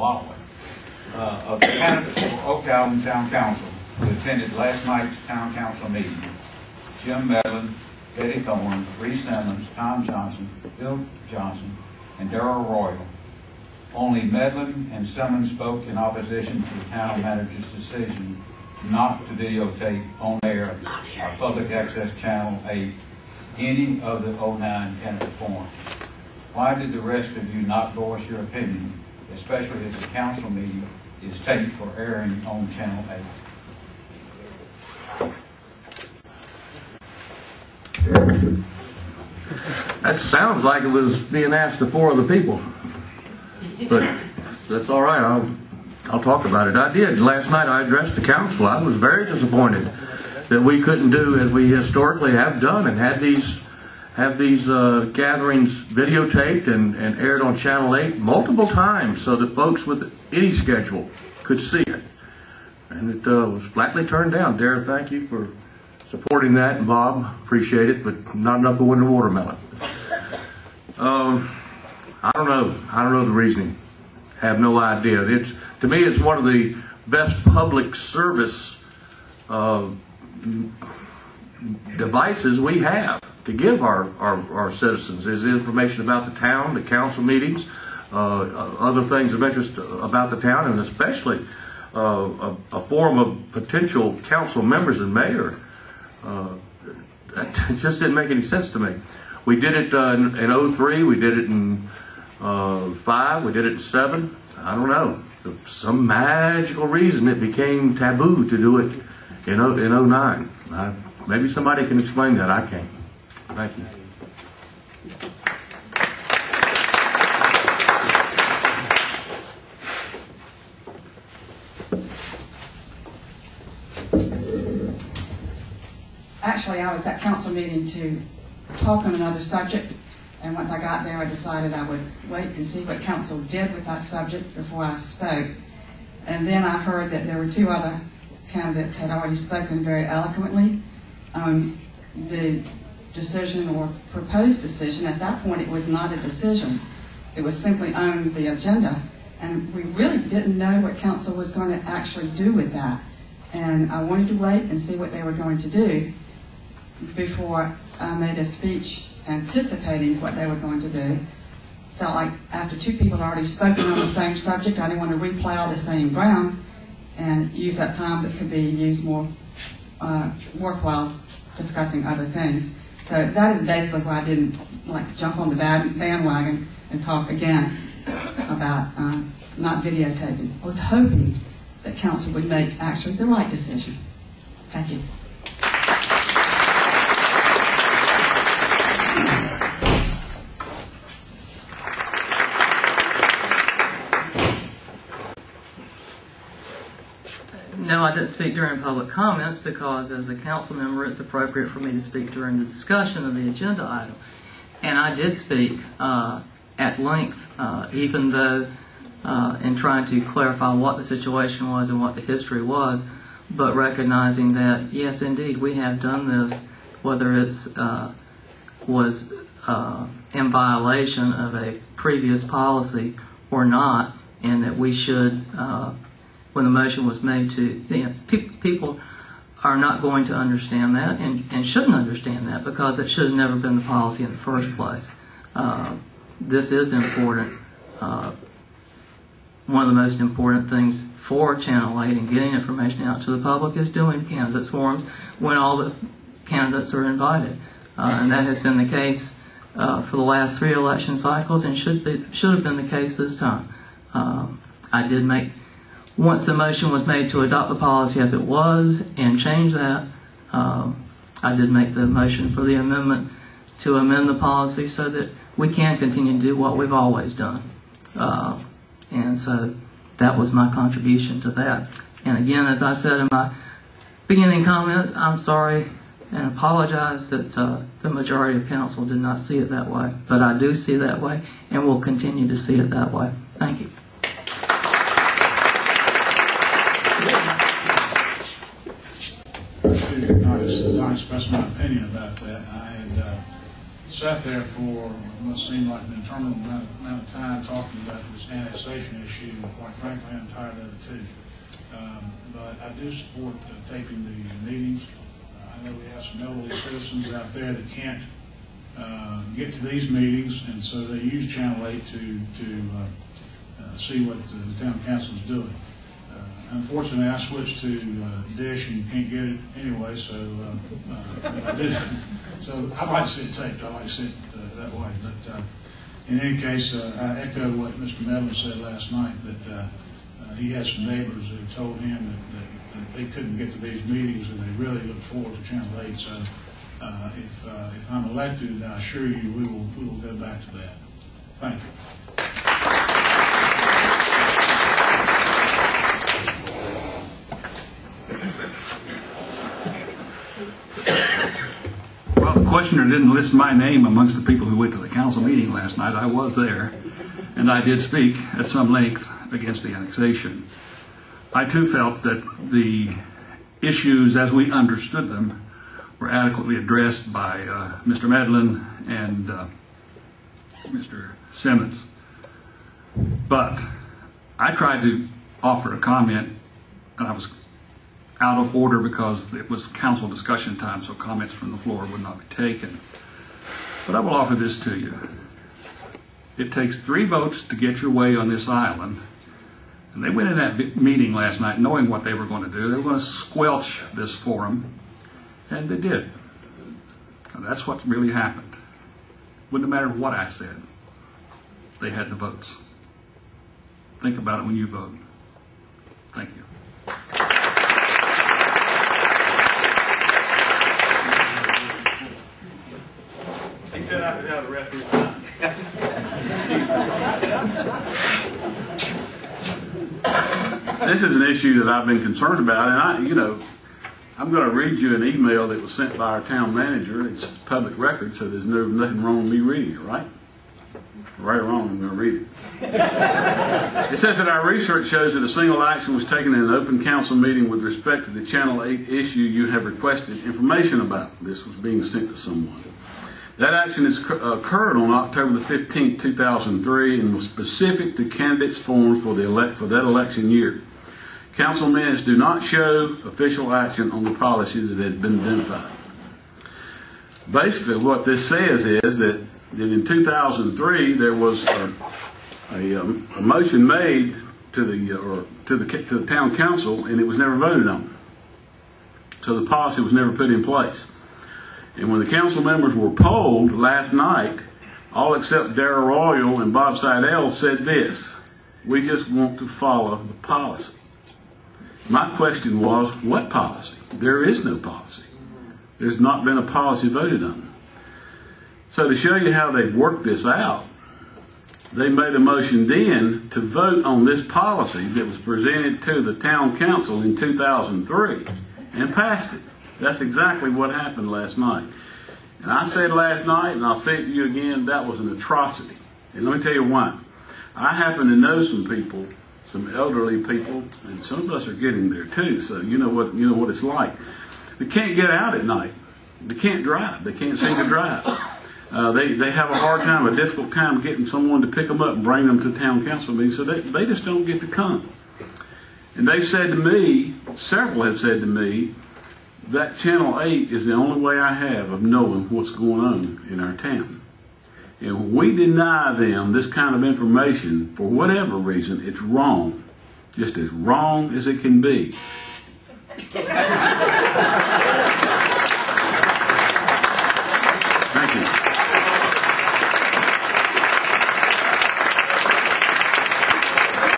Watley, of the candidates for Ocala Town Council who attended last night's Town Council meeting: Jim Medlin, Betty Thorne, Reese Simmons, Tom Johnson, Bill Johnson, and Darrell Royal. Only Medlin and Simmons spoke in opposition to the town manager's decision not to videotape on air our public access channel 8 any of the 09 candidate forums. Why did the rest of you not voice your opinion, especially as the council meeting is taped for airing on channel 8? That sounds like it was being asked to 4 other people, but that's all right. I'll talk about it. I did. Last night I addressed the council. I was very disappointed that we couldn't do as we historically have done and have these gatherings videotaped and aired on Channel 8 multiple times so that folks with any schedule could see it. And it was flatly turned down. Darren, thank you for supporting that, and Bob, appreciate it, but not enough to win the watermelon. I don't know the reasoning. Have no idea. To me, it's one of the best public service devices we have to give our citizens is information about the town, the council meetings, other things of interest about the town, and especially a forum of potential council members and mayor. It just didn't make any sense to me. We did it in 03, we did it in 5, we did it in 7. I don't know. For some magical reason it became taboo to do it in 09. Maybe somebody can explain that. I can't. Thank you. Actually, I was at council meeting to talk on another subject, and once I got there, I decided I would wait and see what council did with that subject before I spoke. And then I heard that there were 2 other candidates had already spoken very eloquently on the decision or proposed decision. At that point, it was not a decision. It was simply on the agenda. And we really didn't know what council was going to actually do with that. And I wanted to wait and see what they were going to do before I made a speech anticipating what they were going to do. Felt like after 2 people had already spoken on the same subject, I didn't want to replow the same ground and use that time that could be used more worthwhile discussing other things. So that is basically why I didn't jump on the bandwagon and talk again about not videotaping. I was hoping that council would make actually the right decision. Thank you. No, I didn't speak during public comments because as a council member it's appropriate for me to speak during the discussion of the agenda item. And I did speak at length, even though in trying to clarify what the situation was and what the history was, but recognizing that, yes, indeed, we have done this, whether it's was in violation of a previous policy or not, and that we should, when the motion was made to, people are not going to understand that and shouldn't understand that because it should have never been the policy in the first place. This is important. One of the most important things for Channel 8 and getting information out to the public is doing candidates forums when all the candidates are invited. And that has been the case for the last 3 election cycles and should have been the case this time. I did make, once the motion was made to adopt the policy as it was and change that, I did make the motion for the amendment to amend the policy so that we can continue to do what we've always done. And so that was my contribution to that. And again, as I said in my beginning comments, I'm sorry and apologize that the majority of council did not see it that way. But I do see it that way and will continue to see it that way. Thank you. Not express my opinion about that. I had sat there for what seemed like an interminable amount of time talking about this annexation issue. Quite frankly, I'm tired of it too. But I do support taping the meetings. I know we have some elderly citizens out there that can't get to these meetings, and so they use Channel 8 to see what the town council is doing. Unfortunately, I switched to Dish, and you can't get it anyway, so I did. So I like to see it taped. I like to see it that way. But in any case, I echo what Mr. Medlin said last night, that he has some neighbors who told him that they couldn't get to these meetings, and they really look forward to Channel 8. So if I'm elected, I assure you we will go back to that. Thank you. Well, the questioner didn't list my name amongst the people who went to the council meeting last night. I was there, and I did speak at some length against the annexation. I too felt that the issues as we understood them were adequately addressed by Mr. Medlin and Mr. Simmons. But I tried to offer a comment, and I was out of order because it was council discussion time, so comments from the floor would not be taken. But I will offer this to you. It takes 3 votes to get your way on this island. And they went in that meeting last night knowing what they were going to do. They were going to squelch this forum, and they did. And that's what really happened. Wouldn't matter what I said. They had the votes. Think about it when you vote. Thank you. He said I could have the rest of his time. This is an issue that I've been concerned about, and I'm going to read you an email that was sent by our town manager. It's public record, so there's nothing wrong with me reading it, right? Right or wrong, I'm going to read it. It says that our research shows that a single action was taken in an open council meeting with respect to the Channel 8 issue you have requested information about. This was being sent to someone. That action occurred on October the 15th, 2003, and was specific to candidates formed for that election year. Council minutes do not show official action on the policy that had been identified. Basically, what this says is that in 2003 there was a motion made to the town council, and it was never voted on. So the policy was never put in place. And when the council members were polled last night, all except Darrell Royal and Bob Seidel said this: we just want to follow the policy. My question was, what policy? There is no policy. There's not been a policy voted on. So to show you how they've worked this out, they made a motion then to vote on this policy that was presented to the town council in 2003 and passed it. That's exactly what happened last night. And I said last night, and I'll say it to you again, that was an atrocity. And let me tell you why. I happen to know some people, some elderly people, and some of us are getting there too, so you know what it's like. They can't get out at night. They can't drive. They can't seem to drive. They have a hard time, a difficult time getting someone to pick them up and bring them to town council meetings, so they just don't get to come. And they've said to me, several have said to me, that Channel 8 is the only way I have of knowing what's going on in our town. And when we deny them this kind of information, for whatever reason, it's wrong. Just as wrong as it can be.